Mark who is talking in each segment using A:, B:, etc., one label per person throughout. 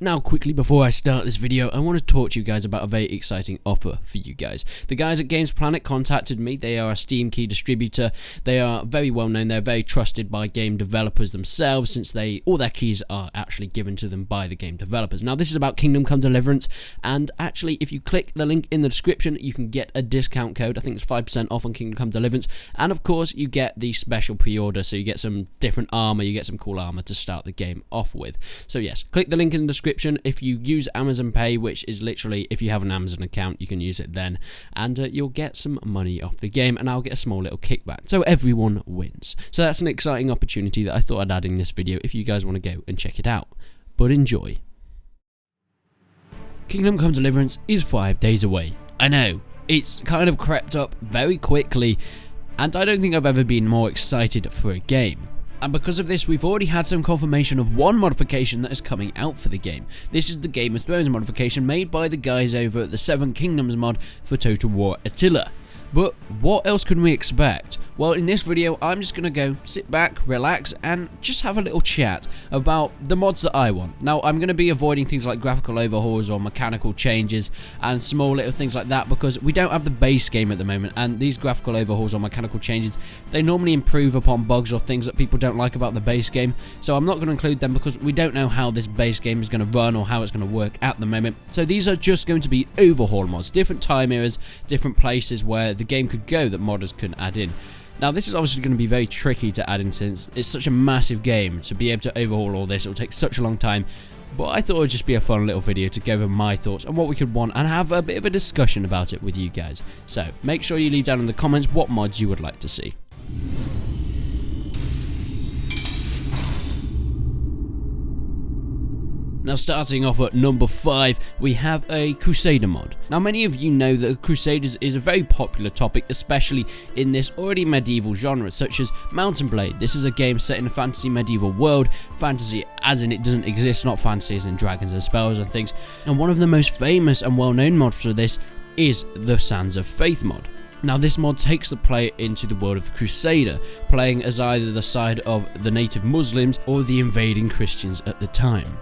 A: Now quickly before I start this video, I want to talk to you guys about a very exciting offer for you guys. The guys at Games Planet contacted me. They are a Steam key distributor. They are very well known. They're very trusted by game developers themselves, since all their keys are actually given to them by the game developers. Now this is about Kingdom Come Deliverance, and actually if you click the link in the description, you can get a discount code. I think it's 5% off on Kingdom Come Deliverance, and of course you get the special pre-order, so you get some different armor, you get some cool armor to start the game off with. So yes, click the link in the description. If you use Amazon Pay, which is literally if you have an Amazon account, you can use it then, and you'll get some money off the game, and I'll get a small little kickback. So everyone wins. So that's an exciting opportunity that I thought I'd add in this video if you guys want to go and check it out. But enjoy. Kingdom Come Deliverance is 5 days away. I know, it's kind of crept up very quickly, and I don't think I've ever been more excited for a game. And because of this, we've already had some confirmation of one modification that is coming out for the game. This is the Game of Thrones modification made by the guys over at the Seven Kingdoms mod for Total War Attila. But what else can we expect? Well, in this video, I'm just going to go sit back, relax, and just have a little chat about the mods that I want. Now, I'm going to be avoiding things like graphical overhauls or mechanical changes and small little things like that, because we don't have the base game at the moment, and these graphical overhauls or mechanical changes, they normally improve upon bugs or things that people don't like about the base game. So I'm not going to include them because we don't know how this base game is going to run or how it's going to work at the moment. So these are just going to be overhaul mods, different time eras, different places where the game could go that modders can add in. Now this is obviously going to be very tricky to add in, since it's such a massive game. To be able to overhaul all this, it will take such a long time, but I thought it would just be a fun little video to go over my thoughts on what we could want and have a bit of a discussion about it with you guys. So make sure you leave down in the comments what mods you would like to see. Now starting off at number 5, we have a Crusader mod. Now many of you know that Crusaders is a very popular topic, especially in this already medieval genre, such as Mountain Blade. This is a game set in a fantasy medieval world, fantasy as in it doesn't exist, not fantasy as in dragons and spells and things. And one of the most famous and well-known mods for this is the Sands of Faith mod. Now this mod takes the player into the world of Crusader, playing as either the side of the native Muslims or the invading Christians at the time.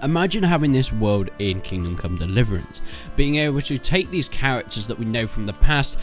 A: Imagine having this world in Kingdom Come Deliverance, being able to take these characters that we know from the past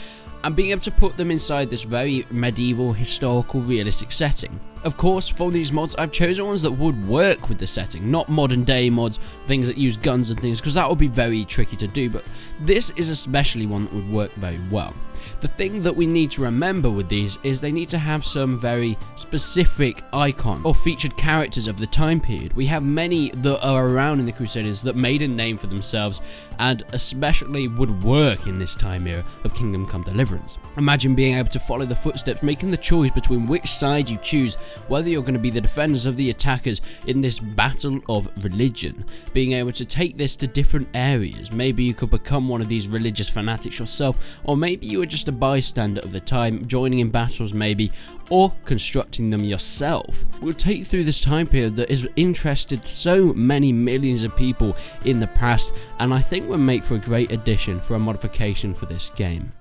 A: and being able to put them inside this very medieval, historical, realistic setting. Of course, for these mods, I've chosen ones that would work with the setting, not modern day mods, things that use guns and things, because that would be very tricky to do, but this is especially one that would work very well. The thing that we need to remember with these is they need to have some very specific icon or featured characters of the time period. We have many that are around in the Crusaders that made a name for themselves and especially would work in this time era of Kingdom Come Deliverance. Imagine being able to follow the footsteps, making the choice between which side you choose, whether you're going to be the defenders or the attackers in this battle of religion. Being able to take this to different areas. Maybe you could become one of these religious fanatics yourself, or maybe you were just a bystander of the time, joining in battles maybe, or constructing them yourself. We'll take through this time period that has interested so many millions of people in the past, and I think will make for a great addition for a modification for this game.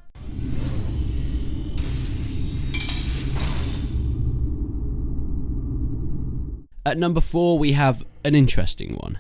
A: At number 4, we have an interesting one.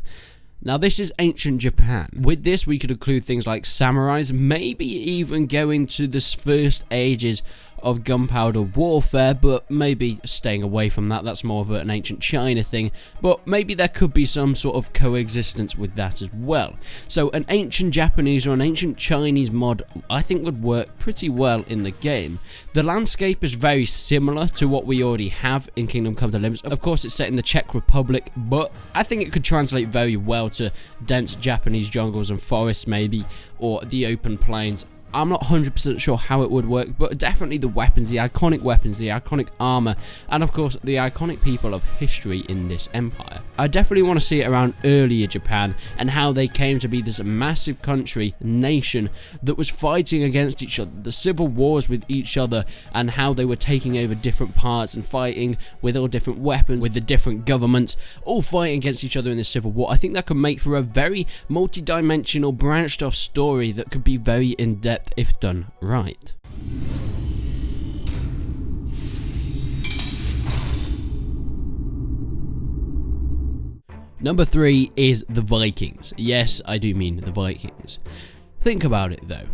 A: Now this is ancient Japan. With this we could include things like samurais, maybe even go into the first ages of gunpowder warfare, but maybe staying away from that. That's more of an ancient China thing, but maybe there could be some sort of coexistence with that as well. So an ancient Japanese or an ancient Chinese mod I think would work pretty well in the game. The landscape is very similar to what we already have in Kingdom Come Deliverance. Of course it's set in the Czech Republic, but I think it could translate very well to dense Japanese jungles and forests maybe, or the open plains. I'm not 100% sure how it would work, but definitely the weapons, the iconic armor, and of course the iconic people of history in this empire. I definitely want to see it around earlier Japan and how they came to be this massive country, nation that was fighting against each other, the civil wars with each other, and how they were taking over different parts and fighting with all different weapons, with the different governments, all fighting against each other in this civil war. I think that could make for a very multi-dimensional, branched off story that could be very in-depth if done right. Number 3 is the Vikings. Yes, I do mean the Vikings. Think about it though.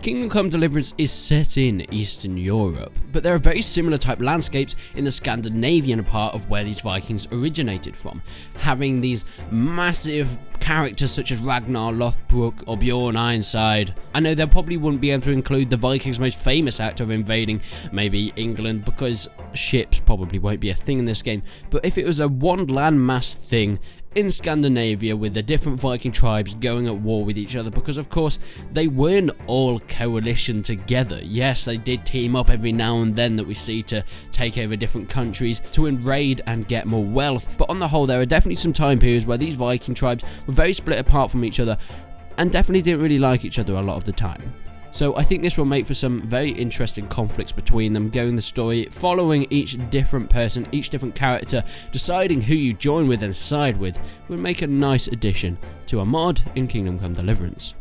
A: Kingdom Come Deliverance is set in Eastern Europe, but there are very similar type landscapes in the Scandinavian part of where these Vikings originated from, having these massive characters such as Ragnar Lothbrok or Bjorn Ironside. I know they probably wouldn't be able to include the Vikings' most famous act of invading maybe England, because ships probably won't be a thing in this game, but if it was a one landmass thing in Scandinavia with the different Viking tribes going at war with each other, because of course they weren't all coalition together. Yes, they did team up every now and then that we see to take over different countries to invade and get more wealth, but on the whole there are definitely some time periods where these Viking tribes were very split apart from each other and definitely didn't really like each other a lot of the time. So I think this will make for some very interesting conflicts between them, going the story, following each different person, each different character, deciding who you join with and side with, will make a nice addition to a mod in Kingdom Come Deliverance.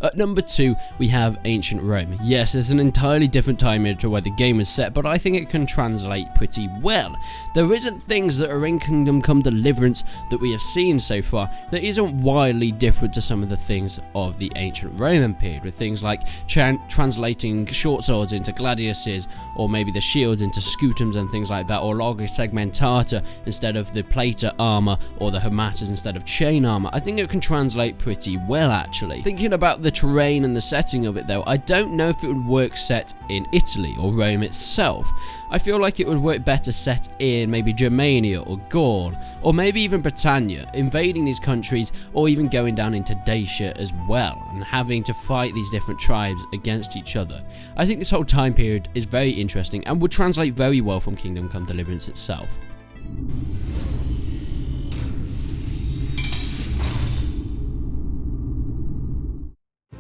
A: At number 2, we have Ancient Rome. Yes, there's an entirely different time period to where the game is set, but I think it can translate pretty well. There isn't things that are in Kingdom Come Deliverance that we have seen so far that isn't wildly different to some of the things of the Ancient Roman period, with things like translating short swords into gladiuses, or maybe the shields into scutums and things like that, or Larga Segmentata instead of the plater armor, or the Hamatas instead of chain armor. I think it can translate pretty well, actually. Thinking about the terrain and the setting of it though, I don't know if it would work set in Italy or Rome itself. I feel like it would work better set in maybe Germania or Gaul, or maybe even Britannia, invading these countries, or even going down into Dacia as well, and having to fight these different tribes against each other. I think this whole time period is very interesting and would translate very well from Kingdom Come Deliverance itself.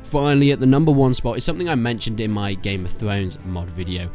A: Finally, at the number 1 spot is something I mentioned in my Game of Thrones mod video,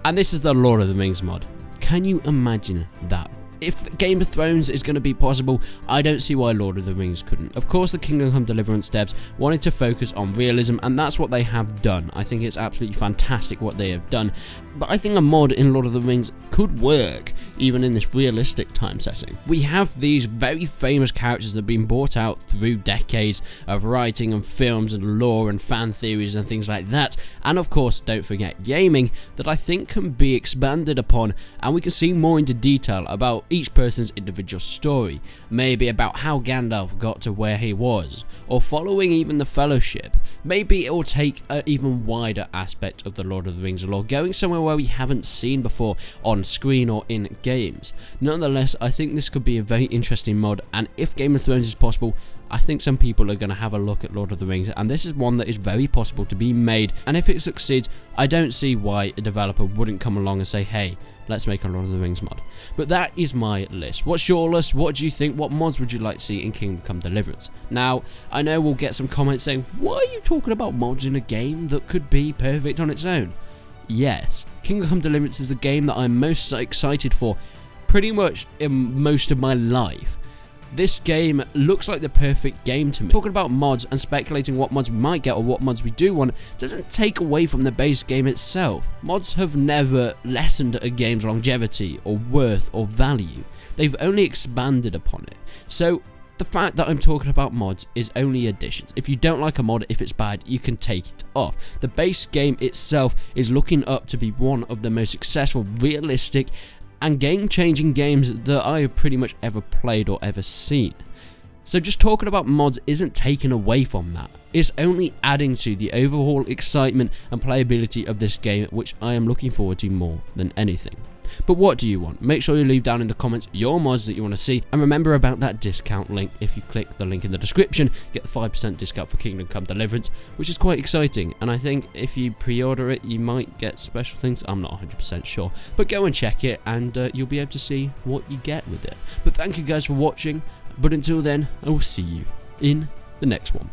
A: and this is the Lord of the Rings mod. Can you imagine that? If Game of Thrones is going to be possible, I don't see why Lord of the Rings couldn't. Of course, the Kingdom Come Deliverance devs wanted to focus on realism, and that's what they have done. I think it's absolutely fantastic what they have done, but I think a mod in Lord of the Rings could work, even in this realistic time setting. We have these very famous characters that have been brought out through decades of writing and films and lore and fan theories and things like that, and of course, don't forget gaming, that I think can be expanded upon, and we can see more into detail about each person's individual story, maybe about how Gandalf got to where he was, or following even the Fellowship. Maybe it will take an even wider aspect of the Lord of the Rings lore, going somewhere where we haven't seen before on screen or in games. Nonetheless, I think this could be a very interesting mod, and if Game of Thrones is possible, I think some people are going to have a look at Lord of the Rings, and this is one that is very possible to be made, and if it succeeds, I don't see why a developer wouldn't come along and say, hey, let's make a Lord of the Rings mod. But that is my list. What's your list? What do you think? What mods would you like to see in Kingdom Come Deliverance? Now, I know we'll get some comments saying, why are you talking about mods in a game that could be perfect on its own? Yes, Kingdom Come Deliverance is the game that I'm most excited for pretty much in most of my life. This game looks like the perfect game to me. Talking about mods and speculating what mods we might get or what mods we do want doesn't take away from the base game itself. Mods have never lessened a game's longevity or worth or value. They've only expanded upon it. So the fact that I'm talking about mods is only additions. If you don't like a mod, if it's bad, you can take it off. The base game itself is looking up to be one of the most successful, realistic, and game-changing games that I have pretty much ever played or ever seen. So just talking about mods isn't taken away from that. It's only adding to the overall excitement and playability of this game, which I am looking forward to more than anything. But what do you want? Make sure you leave down in the comments your mods that you want to see, and remember about that discount link. If you click the link in the description, get the 5% discount for Kingdom Come Deliverance, which is quite exciting, and I think if you pre-order it you might get special things. I'm not 100% sure, but go and check it and you'll be able to see what you get with it. But thank you guys for watching, but until then I will see you in the next one.